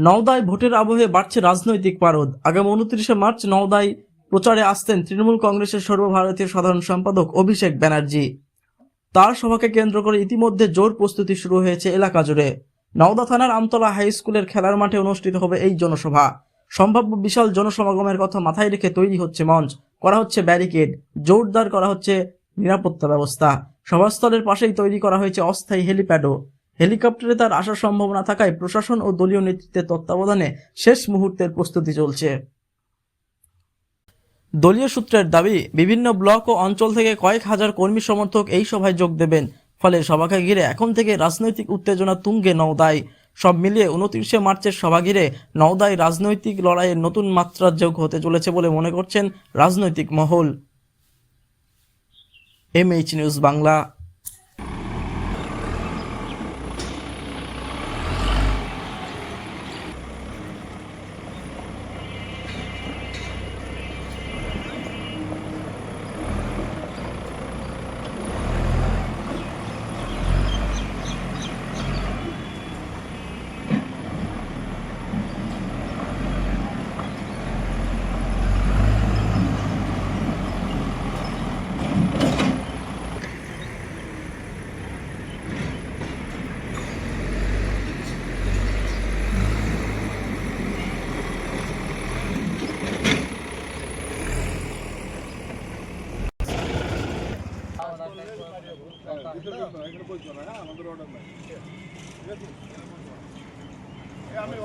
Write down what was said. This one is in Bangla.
নওদায় ভোটের আবহে বাড়ছে রাজনৈতিক পারদ। আগামী 29শে মার্চ নওদায় প্রচারে আসছেন তৃণমূল কংগ্রেসের সর্বভারতীয় সাধারণ সম্পাদক অভিষেক ব্যানার্জি। তার সভাকে কেন্দ্র করে ইতিমধ্যে জোর প্রস্তুতি শুরু হয়েছে এলাকা জুড়ে। নওদা থানার আমতলা হাই স্কুলের খেলার মাঠে অনুষ্ঠিত হবে এই জনসভা। সম্ভাব্য বিশাল জনসমাগমের কথা মাথায় রেখে তৈরি হচ্ছে মঞ্চ, করা হচ্ছে ব্যারিকেড, জোরদার করা হচ্ছে নিরাপত্তা ব্যবস্থা। সভাস্থলের পাশেই তৈরি করা হয়েছে অস্থায়ী হেলিপ্যাডও। হেলিকপ্টারে তার আসার সম্ভাবনা থাকায় প্রশাসন ও দলীয় নেতৃত্বের তত্ত্বাবধানে শেষ মুহূর্তের প্রস্তুতি চলছে। দলীয় সূত্রের দাবি, বিভিন্ন ব্লক ও অঞ্চল থেকে কয়েক হাজার কর্মী সমর্থক এই সভায় যোগ দেবেন। ফলে সভাকে ঘিরে এখন থেকে রাজনৈতিক উত্তেজনা তুঙ্গে নওদায়। সব মিলিয়ে 29শে মার্চের সভা ঘিরে নওদায় রাজনৈতিক লড়াইয়ের নতুন মাত্রা যোগ হতে চলেছে বলে মনে করছেন রাজনৈতিক মহল। MH news Bangla. আমি